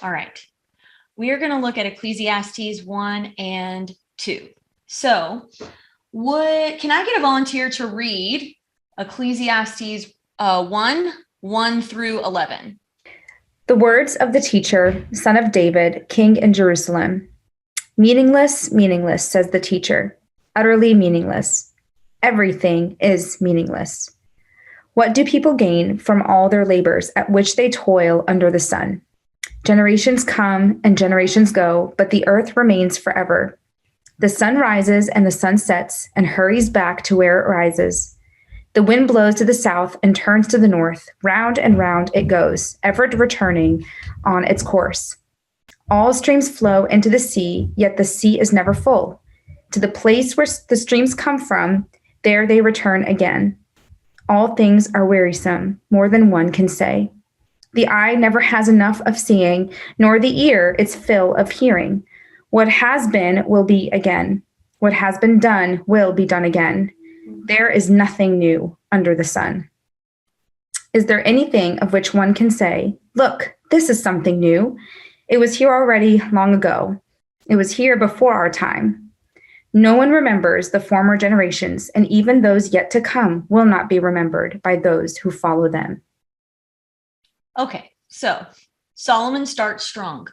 All right. We are going to look at Ecclesiastes 1 and 2. So can I get a volunteer to read Ecclesiastes 1 through 11? The words of the teacher, son of David, king in Jerusalem. Meaningless, meaningless, says the teacher. Utterly meaningless. Everything is meaningless. What do people gain from all their labors at which they toil under the sun? Generations come and generations go, but the earth remains forever. The sun rises and the sun sets and hurries back to where it rises. The wind blows to the south and turns to the north. Round and round it goes, ever returning on its course. All streams flow into the sea, yet the sea is never full. To the place where the streams come from, there they return again. All things are wearisome, more than one can say. The eye never has enough of seeing, nor the ear its fill of hearing. What has been will be again. What has been done will be done again. There is nothing new under the sun. Is there anything of which one can say, "Look, this is something new. It was here already long ago. It was here before our time"? No one remembers the former generations, and even those yet to come will not be remembered by those who follow them. Okay, so Solomon starts strong.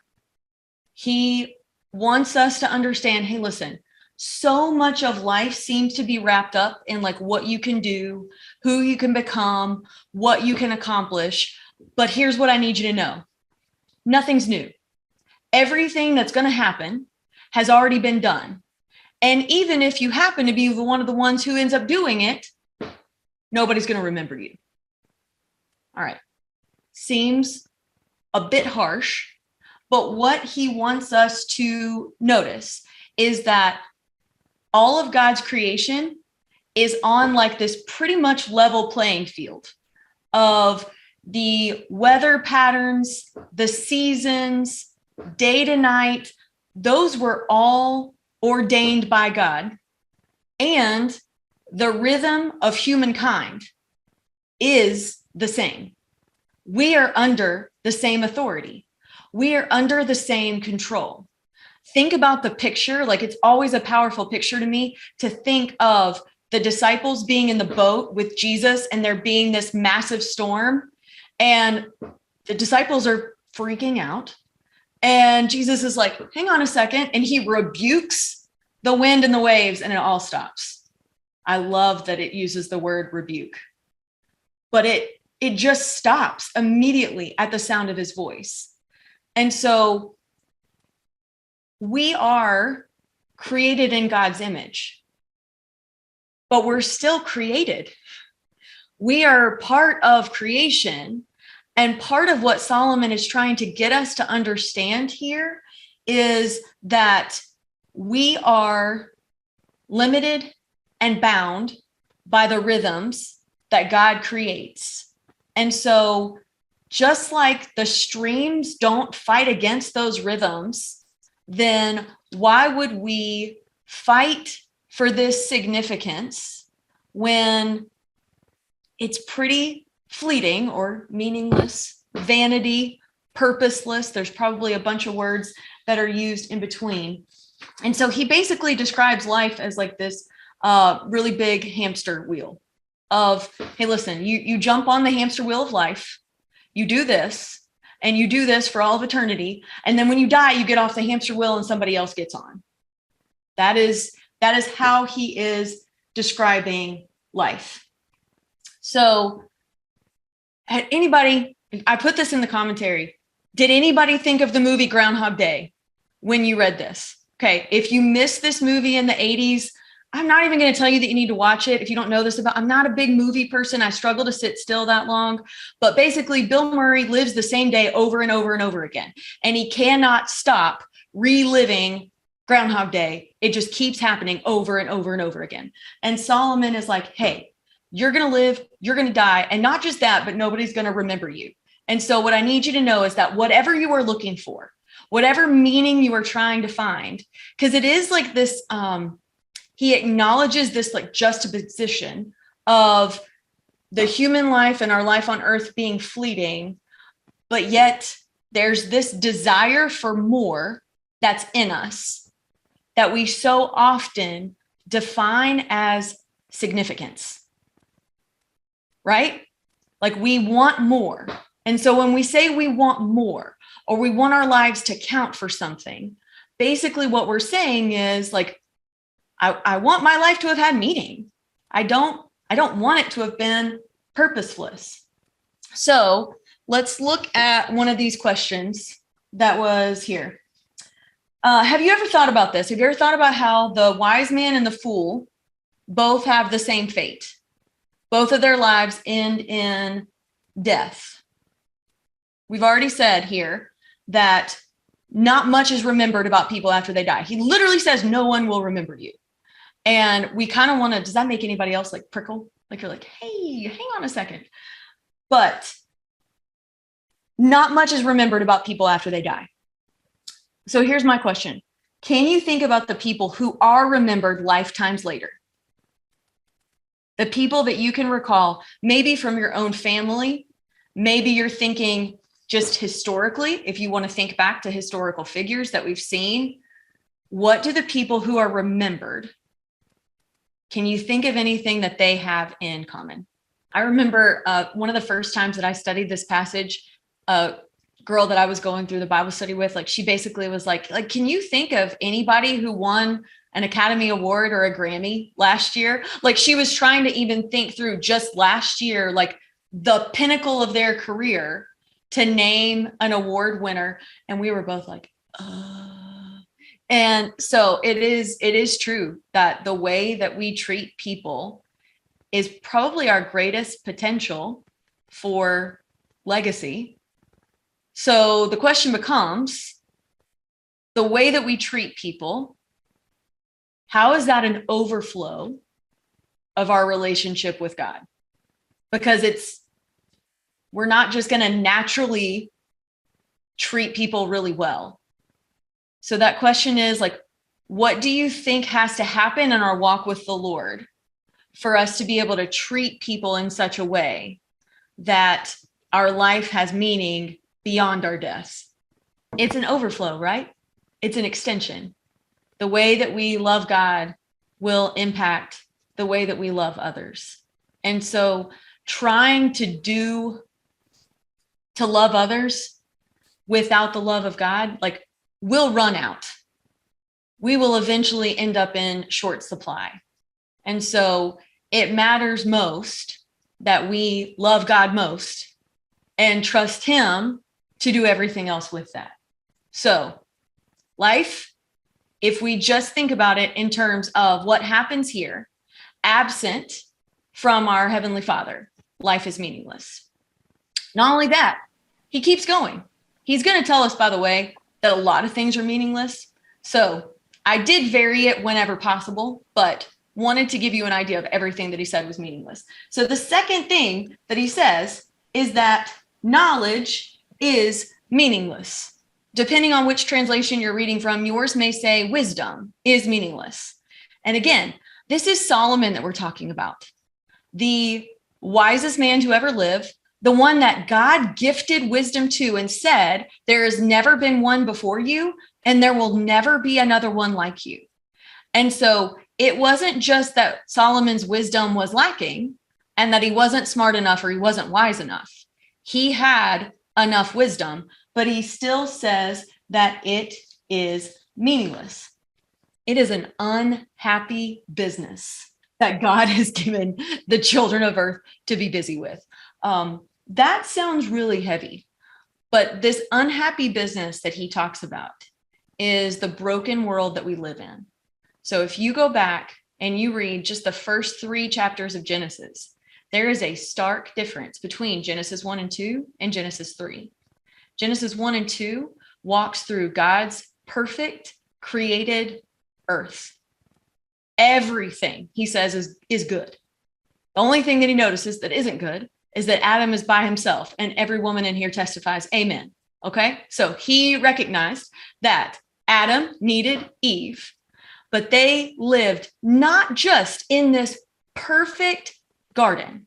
He wants us to understand, hey, listen, so much of life seems to be wrapped up in like what you can do, who you can become, what you can accomplish. But here's what I need you to know. Nothing's new. Everything that's going to happen has already been done. And even if you happen to be one of the ones who ends up doing it, nobody's going to remember you. All right. Seems a bit harsh, but what he wants us to notice is that all of God's creation is on like this pretty much level playing field of the weather patterns, the seasons, day to night. Those were all ordained by God. And the rhythm of humankind is the same. We are under the same authority. We are under the same control. Think about the picture. Like, it's always a powerful picture to me to think of the disciples being in the boat with Jesus and there being this massive storm, and the disciples are freaking out. And Jesus is like, hang on a second. And he rebukes the wind and the waves and it all stops. I love that it uses the word rebuke, but it just stops immediately at the sound of his voice. And so we are created in God's image, but we're still created. We are part of creation. And part of what Solomon is trying to get us to understand here is that we are limited and bound by the rhythms that God creates. And so just like the streams don't fight against those rhythms, then why would we fight for this significance when it's pretty fleeting or meaningless, vanity, purposeless? There's probably a bunch of words that are used in between. And so he basically describes life as like this really big hamster wheel of, hey, listen, you jump on the hamster wheel of life, you do this, and you do this for all of eternity. And then when you die, you get off the hamster wheel and somebody else gets on. That is how he is describing life. So anybody, I put this in the commentary, did anybody think of the movie Groundhog Day when you read this? Okay, if you missed this movie in the 80s, I'm not even going to tell you that you need to watch it if you don't know this about. I'm not a big movie person. I struggle to sit still that long. But basically, Bill Murray lives the same day over and over and over again. And he cannot stop reliving Groundhog Day. It just keeps happening over and over and over again. And Solomon is like, hey, you're going to live, you're going to die. And not just that, but nobody's going to remember you. And so what I need you to know is that whatever you are looking for, whatever meaning you are trying to find, because it is like this, he acknowledges this like juxtaposition of the human life and our life on earth being fleeting, but yet there's this desire for more that's in us that we so often define as significance, right? Like we want more. And so when we say we want more, or we want our lives to count for something, basically what we're saying is like, I want my life to have had meaning. I don't want it to have been purposeless. So let's look at one of these questions that was here. Have you ever thought about this? Have you ever thought about how the wise man and the fool both have the same fate? Both of their lives end in death. We've already said here that not much is remembered about people after they die. He literally says no one will remember you. And we kind of want to, does that make anybody else like prickle? Like you're like, hey, hang on a second. But not much is remembered about people after they die. So here's my question. Can you think about the people who are remembered lifetimes later? The people that you can recall, maybe from your own family, maybe you're thinking just historically, if you want to think back to historical figures that we've seen, what do the people who are remembered, can you think of anything that they have in common? I remember one of the first times that I studied this passage, a girl that I was going through the Bible study with, like she basically was like, can you think of anybody who won an Academy Award or a Grammy last year? Like she was trying to even think through just last year, like the pinnacle of their career to name an award winner. And we were both like, And so it is true that the way that we treat people is probably our greatest potential for legacy. So the question becomes, the way that we treat people, how is that an overflow of our relationship with God? Because we're not just going to naturally treat people really well. So that question is like, what do you think has to happen in our walk with the Lord for us to be able to treat people in such a way that our life has meaning beyond our deaths? It's an overflow, right? It's an extension. The way that we love God will impact the way that we love others. And so trying to love others without the love of God, like will run out. We will eventually end up in short supply. And so it matters most that we love God most and trust him to do everything else with that. So life, if we just think about it in terms of what happens here, absent from our Heavenly Father, life is meaningless. Not only that, he keeps going. He's going to tell us, by the way, that a lot of things are meaningless. So I did vary it whenever possible, but wanted to give you an idea of everything that he said was meaningless. So the second thing that he says is that knowledge is meaningless. Depending on which translation you're reading from, yours may say wisdom is meaningless. And again, this is Solomon that we're talking about. The wisest man to ever live, the one that God gifted wisdom to and said, there has never been one before you, and there will never be another one like you. And so it wasn't just that Solomon's wisdom was lacking and that he wasn't smart enough or he wasn't wise enough. He had enough wisdom, but he still says that it is meaningless. It is an unhappy business that God has given the children of earth to be busy with. That sounds really heavy, but this unhappy business that he talks about is the broken world that we live in. So if you go back and you read just the first 3 chapters of Genesis, there is a stark difference between Genesis 1 and 2 and Genesis 3. Genesis 1 and 2 walks through God's perfect created earth. Everything he says is good. The only thing that he notices that isn't good is that Adam is by himself, and every woman in here testifies, amen. Okay, so he recognized that Adam needed Eve, but they lived not just in this perfect garden,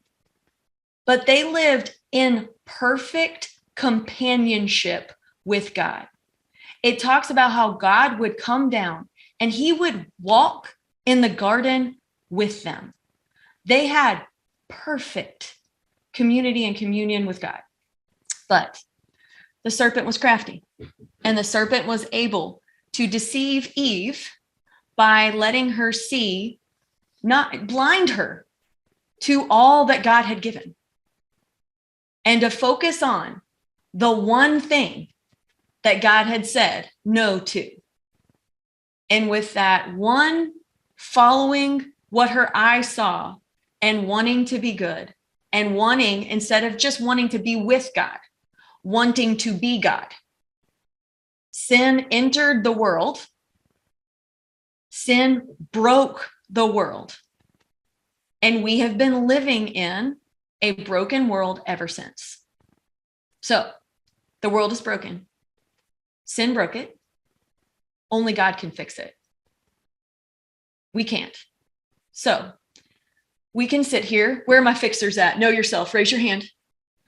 but they lived in perfect companionship with God. It talks about how God would come down and he would walk in the garden with them. They had perfect community and communion with God. But the serpent was crafty, and the serpent was able to deceive Eve by letting her see, not blind her to all that God had given, and to focus on the one thing that God had said no to. And with that one, following what her eyes saw and wanting to be good, and wanting, instead of just wanting to be with God, wanting to be God, sin entered the world. Sin broke the world. And we have been living in a broken world ever since. So the world is broken. Sin broke it. Only God can fix it. We can't. So we can sit here. Where are my fixers at? Know yourself. Raise your hand.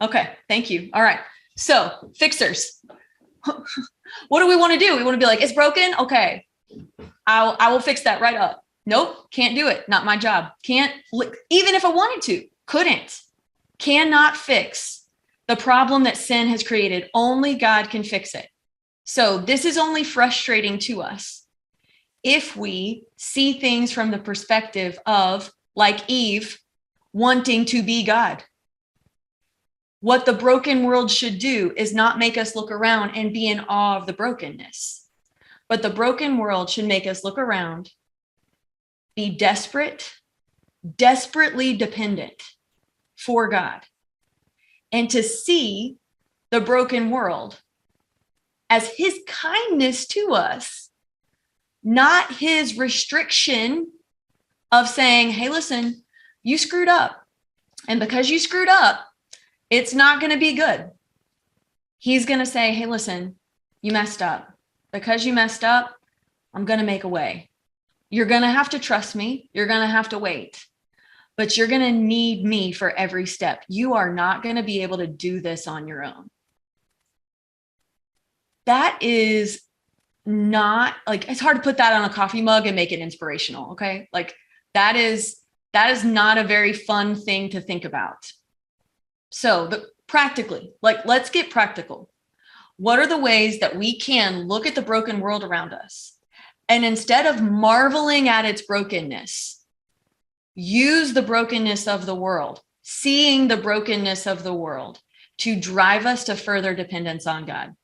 Okay. Thank you. All right. So fixers. What do we want to do? We want to be like, it's broken. Okay. I will fix that right up. Nope. Can't do it. Not my job. Can't, even if I wanted to, couldn't, cannot fix the problem that sin has created. Only God can fix it. So this is only frustrating to us if we see things from the perspective of, like Eve, wanting to be God. What the broken world should do is not make us look around and be in awe of the brokenness, but the broken world should make us look around, be desperate, desperately dependent for God, and to see the broken world as his kindness to us, not his restriction of saying, hey, listen, you screwed up. And because you screwed up, it's not going to be good. He's going to say, hey, listen, you messed up. Because you messed up, I'm going to make a way. You're going to have to trust me. You're going to have to wait. But you're going to need me for every step. You are not going to be able to do this on your own. That is not, like, it's hard to put that on a coffee mug and make it inspirational. Okay. Like that is not a very fun thing to think about. So practically, like, let's get practical. What are the ways that we can look at the broken world around us, and instead of marveling at its brokenness, use the brokenness of the world, seeing the brokenness of the world to drive us to further dependence on God.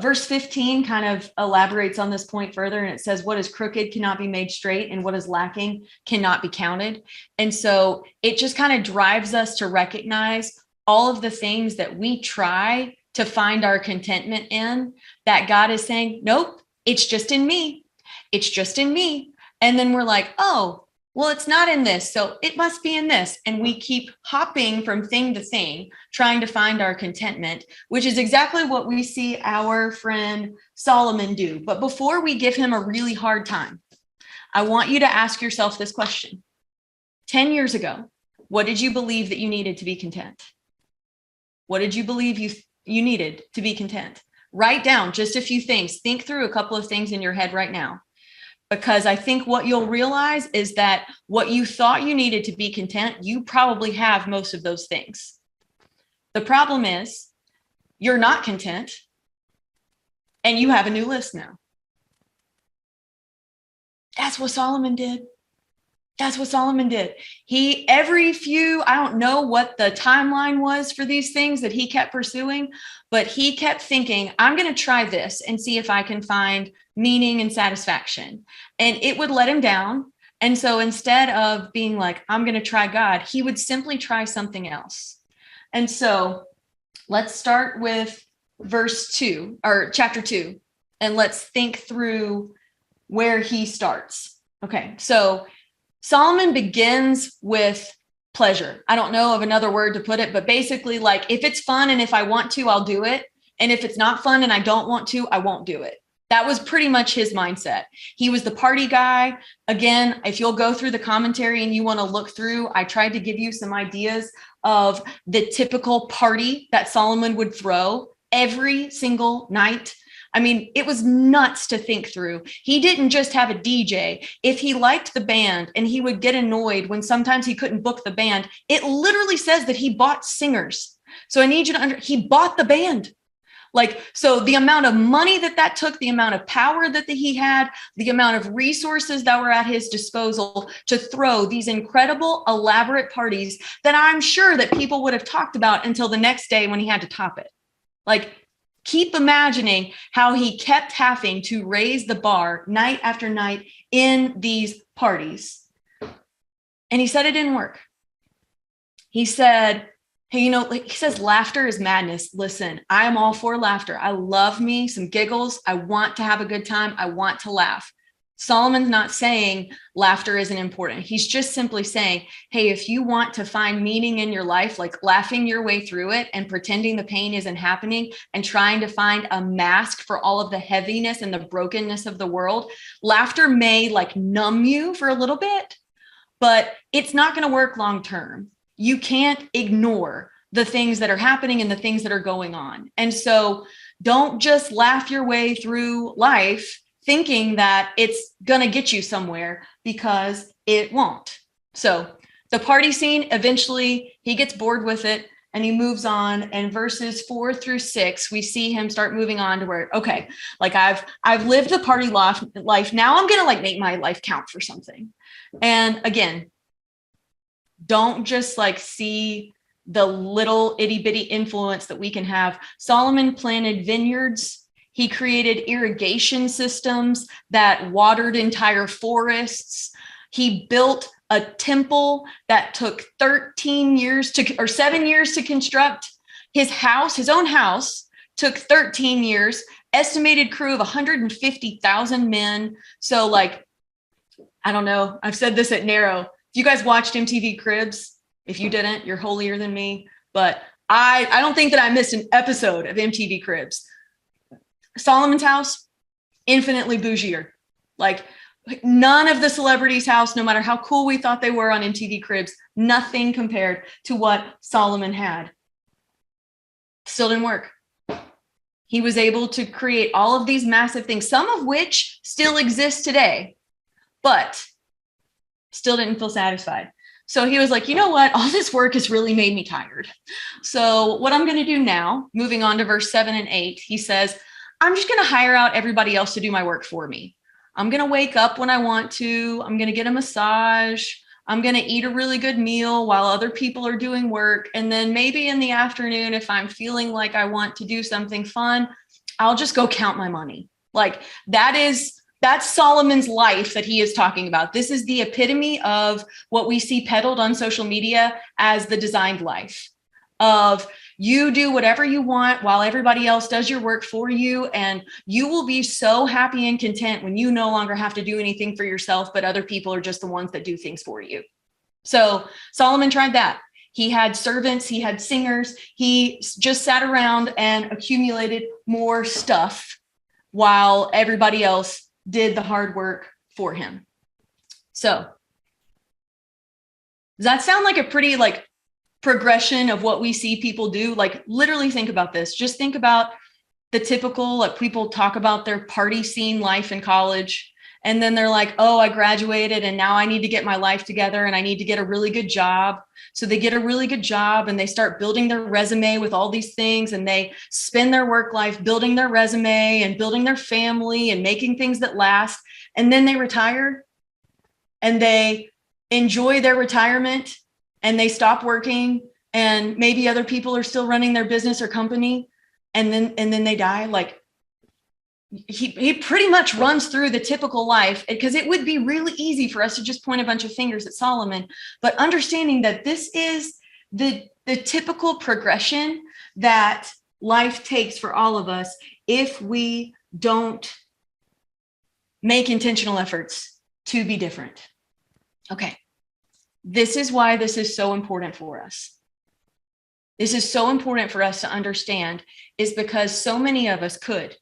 Verse 15 kind of elaborates on this point further, and it says, what is crooked cannot be made straight, and what is lacking cannot be counted. And so it just kind of drives us to recognize all of the things that we try to find our contentment in, that God is saying, nope, it's just in me. It's just in me. And then we're like, oh, well, it's not in this, so it must be in this. And we keep hopping from thing to thing, trying to find our contentment, which is exactly what we see our friend Solomon do. But before we give him a really hard time, I want you to ask yourself this question. 10 years ago, what did you believe that you needed to be content? What did you believe you needed to be content? Write down just a few things. Think through a couple of things in your head right now. Because I think what you'll realize is that what you thought you needed to be content, you probably have most of those things. The problem is you're not content and you have a new list now. That's what Solomon did. That's what Solomon did. I don't know what the timeline was for these things that he kept pursuing, but he kept thinking, I'm going to try this and see if I can find meaning and satisfaction. And it would let him down. And so instead of being like, I'm going to try God, he would simply try something else. And so let's start with verse 2 or chapter 2, and let's think through where he starts. Okay. So Solomon begins with pleasure. I don't know of another word to put it, but basically, like, if it's fun and if I want to, I'll do it. And if it's not fun and I don't want to, I won't do it. That was pretty much his mindset. He was the party guy. Again, if you'll go through the commentary and you want to look through, I tried to give you some ideas of the typical party that Solomon would throw every single night. I mean, it was nuts to think through. He didn't just have a DJ. If he liked the band and he would get annoyed when sometimes he couldn't book the band, it literally says that he bought singers. So I need you to he bought the band. Like, so the amount of money that took, the amount of power that he had, the amount of resources that were at his disposal to throw these incredible, elaborate parties that I'm sure that people would have talked about until the next day when he had to top it. Like, keep imagining how he kept having to raise the bar night after night in these parties. And he said it didn't work. He said, hey, he says, laughter is madness. Listen, I am all for laughter. I love me some giggles. I want to have a good time. I want to laugh. Solomon's not saying laughter isn't important. He's just simply saying, hey, if you want to find meaning in your life, like laughing your way through it and pretending the pain isn't happening and trying to find a mask for all of the heaviness and the brokenness of the world, laughter may like numb you for a little bit, but it's not going to work long term. You can't ignore the things that are happening and the things that are going on. And so don't just laugh your way through life thinking that it's going to get you somewhere, because it won't. So the party scene, eventually he gets bored with it and he moves on. And verses 4-6, we see him start moving on to where, okay, like I've lived the party life. Now I'm going to like make my life count for something. And again, don't just like see the little itty bitty influence that we can have. Solomon planted vineyards. He created irrigation systems that watered entire forests. He built a temple that took 7 years to construct. His own house, took 13 years, estimated crew of 150,000 men. So like, I don't know, I've said this at Narrow. If you guys watched MTV Cribs, if you didn't, you're holier than me. But I don't think that I missed an episode of MTV Cribs. Solomon's house, infinitely bougier. Like none of the celebrities' house, no matter how cool we thought they were on MTV Cribs, nothing compared to what Solomon had. Still didn't work. He was able to create all of these massive things, some of which still exist today, but still didn't feel satisfied. So he was like, you know what? All this work has really made me tired. So what I'm going to do now, moving on to verse 7 and 8, he says, I'm just going to hire out everybody else to do my work for me. I'm going to wake up when I want to. I'm going to get a massage. I'm going to eat a really good meal while other people are doing work. And then maybe in the afternoon, if I'm feeling like I want to do something fun, I'll just go count my money. Like that's Solomon's life that he is talking about. This is the epitome of what we see peddled on social media as the designed life of you do whatever you want while everybody else does your work for you. And you will be so happy and content when you no longer have to do anything for yourself, but other people are just the ones that do things for you. So Solomon tried that. He had servants, he had singers, he just sat around and accumulated more stuff while everybody else did the hard work for him. So does that sound like a pretty like progression of what we see people do? Like literally think about this. Just think about the typical, like people talk about their party scene life in college. And then they're like, oh, I graduated and now I need to get my life together and I need to get a really good job. So they get a really good job and they start building their resume with all these things. And they spend their work life building their resume and building their family and making things that last. And then they retire and they enjoy their retirement and they stop working and maybe other people are still running their business or company. And then they die. Like he pretty much runs through the typical life, because it would be really easy for us to just point a bunch of fingers at Solomon, but understanding that this is the typical progression that life takes for all of us if we don't make intentional efforts to be different. Okay. This is why this is so important for us. This is so important for us to understand, is because so many of us could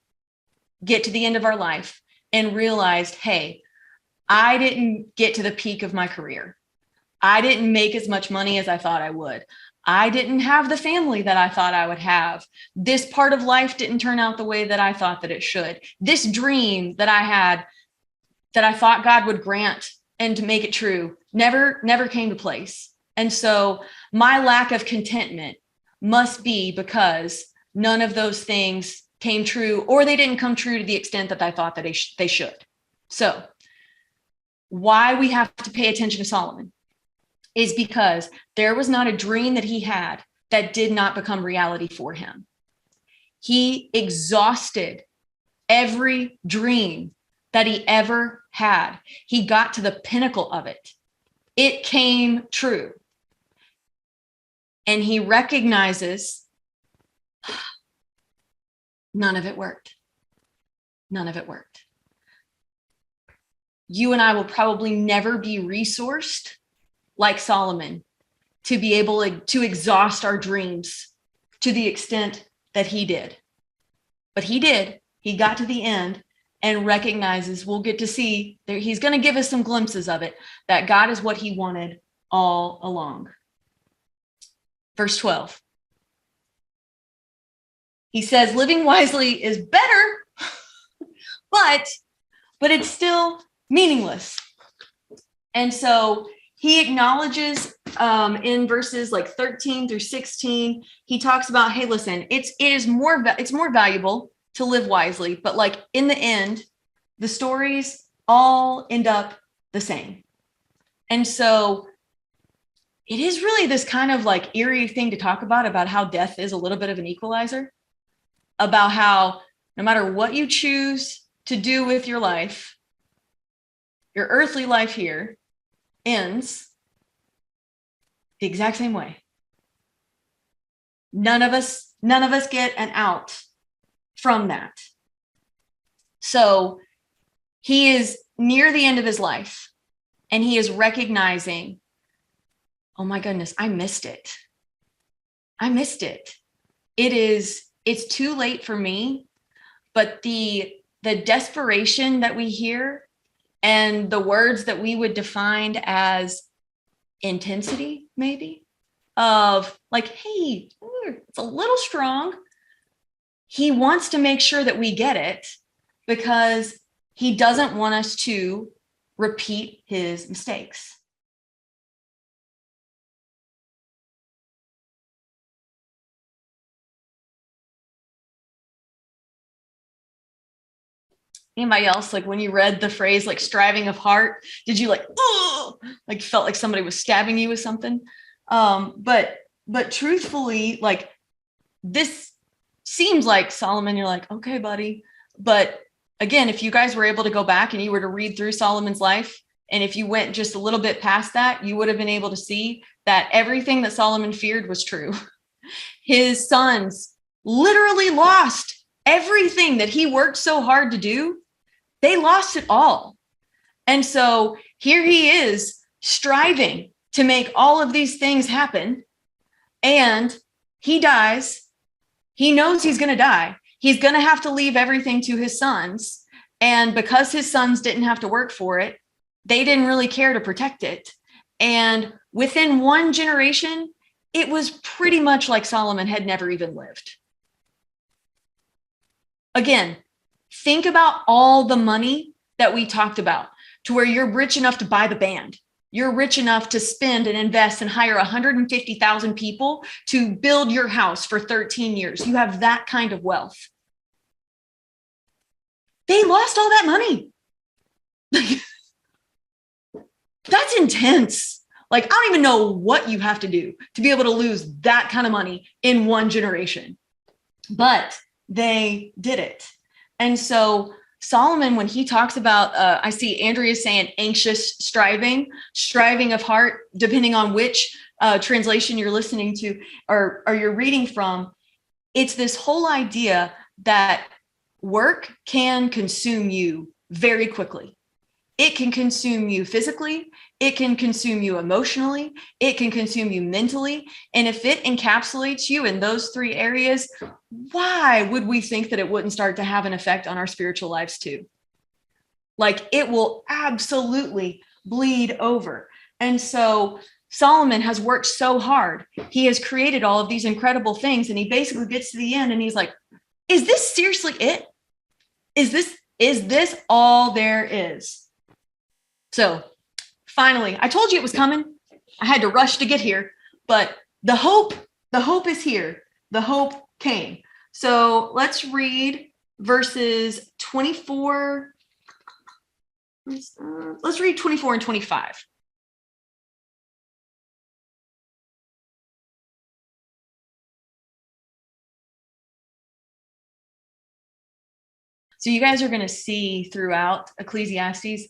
get to the end of our life and realized, hey, I didn't get to the peak of my career. I didn't make as much money as I thought I would. I didn't have the family that I thought I would have. This part of life didn't turn out the way that I thought that it should. This dream that I had, that I thought God would grant and to make it true, never came to place. And so my lack of contentment must be because none of those things came true, or they didn't come true to the extent that I thought that they should. So why we have to pay attention to Solomon is because there was not a dream that he had that did not become reality for him. He exhausted every dream that he ever had. He got to the pinnacle of it. It came true. And he recognizes none of it worked. None of it worked. You and I will probably never be resourced like Solomon to be able to exhaust our dreams to the extent that he did. But he did. He got to the end and recognizes, we'll get to see, he's going to give us some glimpses of it, that God is what he wanted all along. Verse 12. He says, living wisely is better, but it's still meaningless. And so he acknowledges in verses like 13 through 16, he talks about, hey, listen, it's more valuable to live wisely, but like in the end, the stories all end up the same. And so it is really this kind of like eerie thing to talk about how death is a little bit of an equalizer, about how no matter what you choose to do with your life, your earthly life here ends the exact same way. None of us get an out from that. So he is near the end of his life and he is recognizing, oh my goodness, I missed it. It's too late for me, but the desperation that we hear and the words that we would define as intensity, maybe, of like, hey, it's a little strong. He wants to make sure that we get it because he doesn't want us to repeat his mistakes. Anybody else, like when you read the phrase like striving of heart, did you like, oh, like felt like somebody was stabbing you with something? But truthfully, like this seems like Solomon, you're like, okay, buddy. But again, if you guys were able to go back and you were to read through Solomon's life, and if you went just a little bit past that, you would have been able to see that everything that Solomon feared was true. His sons literally lost everything that he worked so hard to do. They lost it all. And so here he is striving to make all of these things happen. And he dies. He knows he's going to die. He's going to have to leave everything to his sons. And because his sons didn't have to work for it, they didn't really care to protect it. And within one generation, it was pretty much like Solomon had never even lived. Again, think about all the money that we talked about, to where you're rich enough to buy the band. You're rich enough to spend and invest and hire 150,000 people to build your house for 13 years. You have that kind of wealth. They lost all that money. That's intense. Like, I don't even know what you have to do to be able to lose that kind of money in one generation. But they did it. And so Solomon, when he talks about, I see Andrea saying anxious striving of heart, depending on which translation you're listening to or you're reading from, it's this whole idea that work can consume you very quickly. It can consume you physically. It can consume you emotionally. It can consume you mentally. And if it encapsulates you in those three areas, why would we think that it wouldn't start to have an effect on our spiritual lives too? Like, it will absolutely bleed over. And so Solomon has worked so hard. He has created all of these incredible things. And he basically gets to the end and he's like, is this seriously it? Is this all there is? So finally, I told you it was coming. I had to rush to get here, but the hope is here. The hope came. So let's read verses 24. Let's read 24 and 25. So you guys are going to see throughout Ecclesiastes,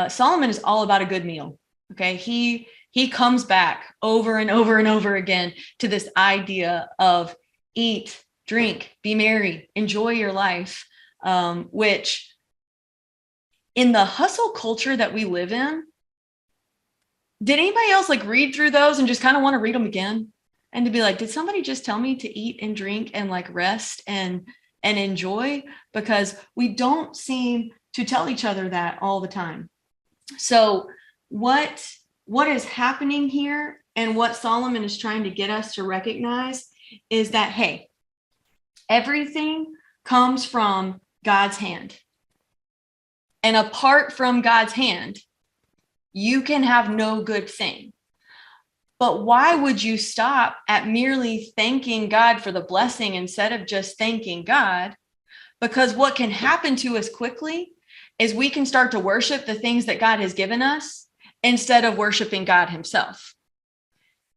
Solomon is all about a good meal. Okay, he comes back over and over and over again to this idea of eat, drink, be merry, enjoy your life, which in the hustle culture that we live in, did anybody else like read through those and just kind of want to read them again? And to be like, did somebody just tell me to eat and drink and like rest and enjoy? Because we don't seem to tell each other that all the time. So what is happening here and what Solomon is trying to get us to recognize is that, hey, everything comes from God's hand. And apart from God's hand, you can have no good thing. But why would you stop at merely thanking God for the blessing instead of just thanking God? Because what can happen to us quickly is we can start to worship the things that God has given us instead of worshiping God himself.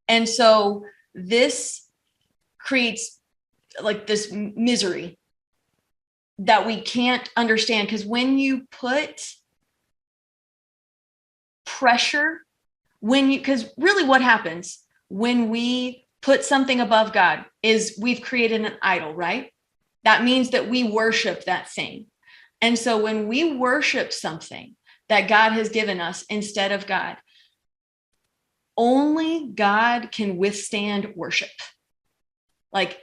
And so this creates like this misery that we can't understand, because when you put pressure, because really what happens when we put something above God is we've created an idol, right? That means that we worship that thing. And so when we worship something that God has given us instead of God, only God can withstand worship. Like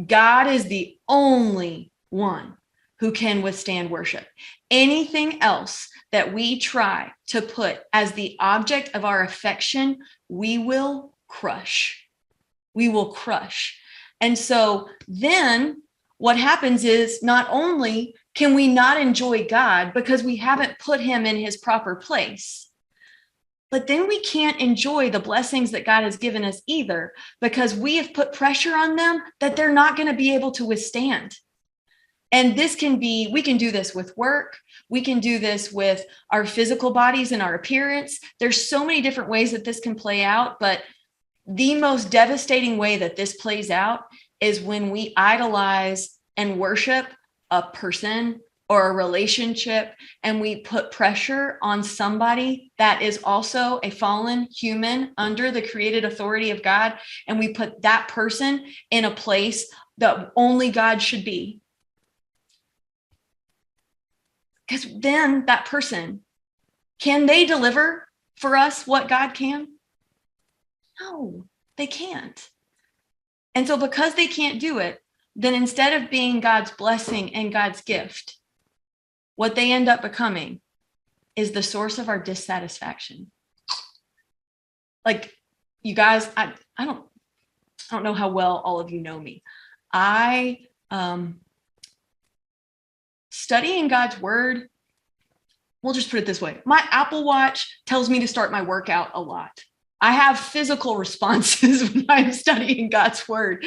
God is the only one who can withstand worship. Anything else that we try to put as the object of our affection, we will crush. We will crush. And so then what happens is not only can we not enjoy God because we haven't put him in his proper place, but then we can't enjoy the blessings that God has given us either, because we have put pressure on them that they're not going to be able to withstand. And this can be, we can do this with work. We can do this with our physical bodies and our appearance. There's so many different ways that this can play out, but the most devastating way that this plays out is when we idolize and worship a person or a relationship, and we put pressure on somebody that is also a fallen human under the created authority of God, and we put that person in a place that only God should be. Because then that person, can they deliver for us what God can? No, they can't. And so because they can't do it, then instead of being God's blessing and God's gift, what they end up becoming is the source of our dissatisfaction. Like, you guys, I don't know how well all of you know me. Studying God's word, we'll just put it this way. My Apple Watch tells me to start my workout a lot. I have physical responses when I'm studying God's word.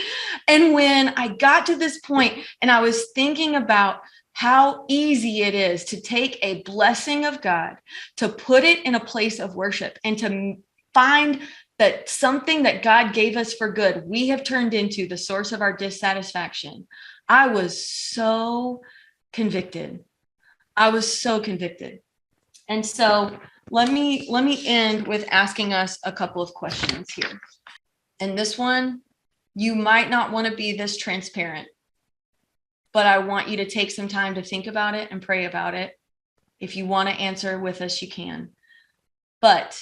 And when I got to this point and I was thinking about how easy it is to take a blessing of God, to put it in a place of worship, and to find that something that God gave us for good, we have turned into the source of our dissatisfaction. I was so convicted. I was so convicted. And so let me end with asking us a couple of questions here. And this one, you might not want to be this transparent, but I want you to take some time to think about it and pray about it. If you want to answer with us, you can. But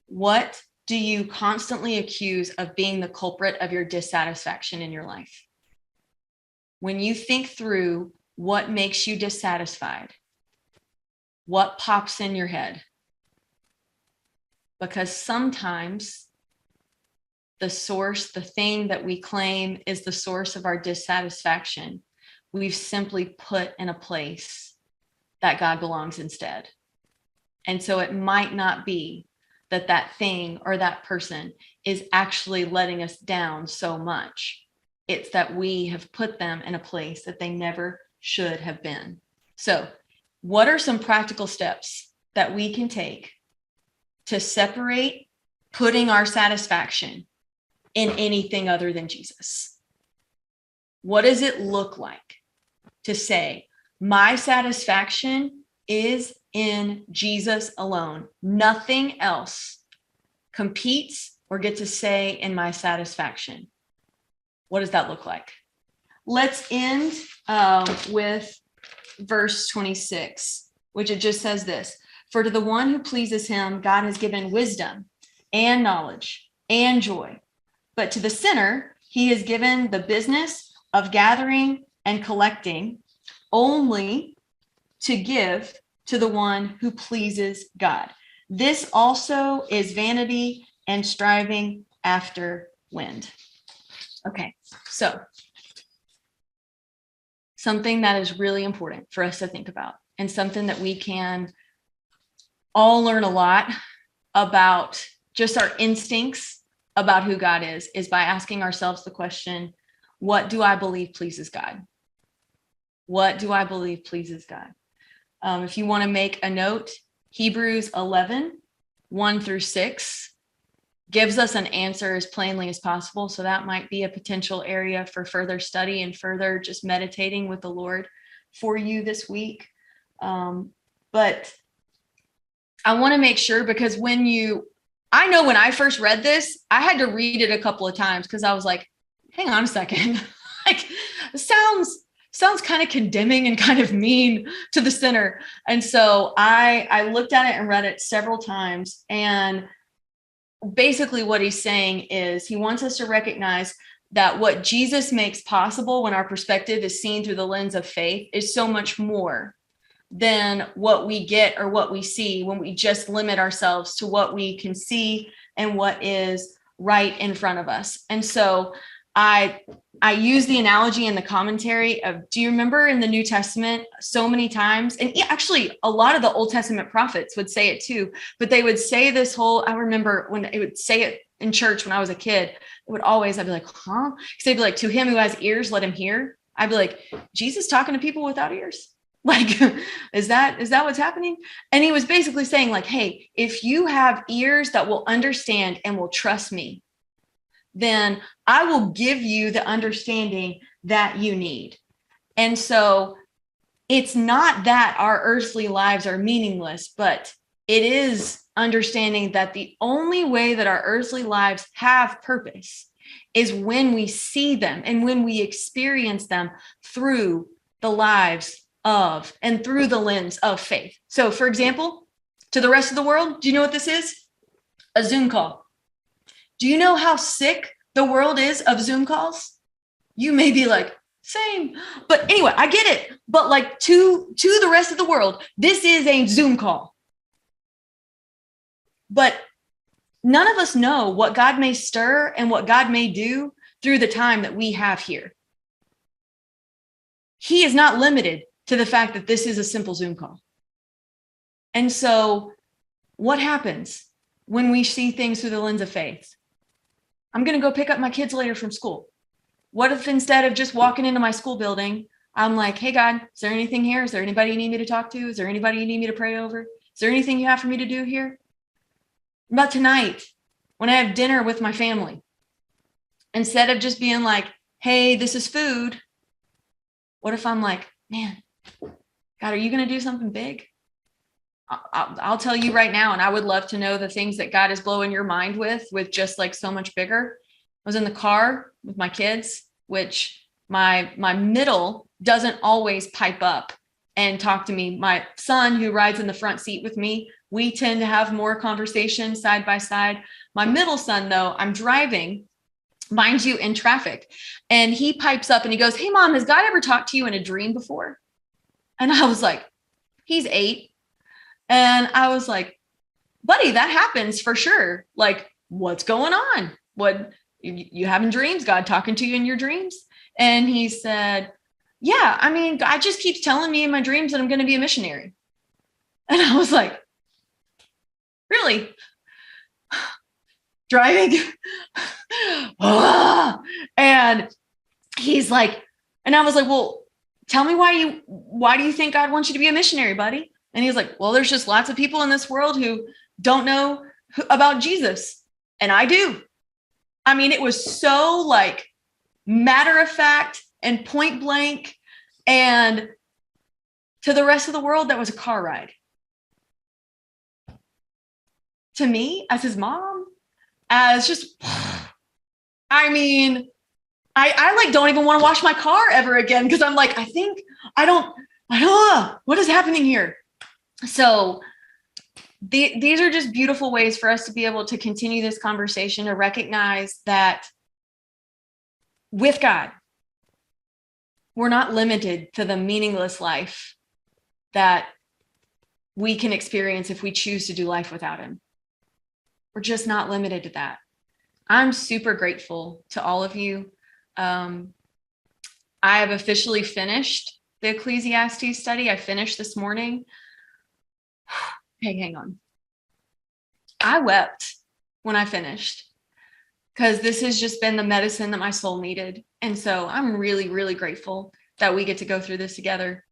what do you constantly accuse of being the culprit of your dissatisfaction in your life? When you think through what makes you dissatisfied, what pops in your head? Because sometimes the source, the thing that we claim is the source of our dissatisfaction, we've simply put in a place that God belongs instead. And so it might not be that that thing or that person is actually letting us down so much. It's that we have put them in a place that they never should have been. So, what are some practical steps that we can take to separate putting our satisfaction in anything other than Jesus? What does it look like to say, my satisfaction is in Jesus alone? Nothing else competes or gets a say in my satisfaction. What does that look like? Let's end with verse 26, which it just says this: for to the one who pleases him, God has given wisdom and knowledge and joy. But to the sinner, he has given the business of gathering and collecting only to give to the one who pleases God. This also is vanity and striving after wind. Okay, so something that is really important for us to think about, and something that we can all learn a lot about, just our instincts about who God is by asking ourselves the question, what do I believe pleases God? What do I believe pleases God? If you want to make a note, Hebrews 11, 1 through 6 gives us an answer as plainly as possible. So that might be a potential area for further study and further just meditating with the Lord for you this week. But I want to make sure, because I know when I first read this, I had to read it a couple of times because I was like, hang on a second. Like, it sounds kind of condemning and kind of mean to the sinner. And so I looked at it and read it several times. And basically what he's saying is he wants us to recognize that what Jesus makes possible when our perspective is seen through the lens of faith is so much more than what we get or what we see when we just limit ourselves to what we can see and what is right in front of us. And so I use the analogy in the commentary of, do you remember in the New Testament so many times, and actually a lot of the Old Testament prophets would say it too, but they would say this whole, I remember when it would say it in church when I was a kid, I'd be like, huh? Because they'd be like, to him who has ears, let him hear. I'd be like, Jesus talking to people without ears? Like, is that what's happening? And he was basically saying like, hey, if you have ears that will understand and will trust me, then I will give you the understanding that you need. And so it's not that our earthly lives are meaningless, but it is understanding that the only way that our earthly lives have purpose is when we see them and when we experience them through the lives of and through the lens of faith. So, for example, to the rest of the world, do you know what this is? A Zoom call. Do you know how sick the world is of Zoom calls? You may be like, same. But anyway, I get it. But like to the rest of the world, this is a Zoom call. But none of us know what God may stir and what God may do through the time that we have here. He is not limited to the fact that this is a simple Zoom call. And so what happens when we see things through the lens of faith? I'm going to go pick up my kids later from school. What if instead of just walking into my school building, I'm like, hey, God, is there anything here? Is there anybody you need me to talk to? Is there anybody you need me to pray over? Is there anything you have for me to do here? What about tonight when I have dinner with my family? Instead of just being like, hey, this is food. What if I'm like, man, God, are you going to do something big? I'll tell you right now, and I would love to know the things that God is blowing your mind with just like so much bigger. I was in the car with my kids, which my middle doesn't always pipe up and talk to me. My son, who rides in the front seat with me, we tend to have more conversation side by side. My middle son, though, I'm driving, mind you, in traffic, and he pipes up and he goes, hey, Mom, has God ever talked to you in a dream before? And I was like, he's 8. And I was like, buddy, that happens for sure. Like, what's going on? What You having dreams? God talking to you in your dreams? And he said, yeah, I mean, God just keeps telling me in my dreams that I'm going to be a missionary. And I was like, really? Driving? And he's like, and I was like, well, tell me why do you think God wants you to be a missionary, buddy? And he was like, well, there's just lots of people in this world who don't know about Jesus. And I do. I mean, it was so like matter of fact and point blank. And to the rest of the world, that was a car ride. To me, as his mom, as just, I mean, I like don't even want to wash my car ever again because I'm like, I don't what is happening here? So these are just beautiful ways for us to be able to continue this conversation, to recognize that with God, we're not limited to the meaningless life that we can experience if we choose to do life without him. We're just not limited to that. I'm super grateful to all of you. I have officially finished the Ecclesiastes study. I finished this morning. Hey, hang on. I wept when I finished because this has just been the medicine that my soul needed. And so I'm really, really grateful that we get to go through this together.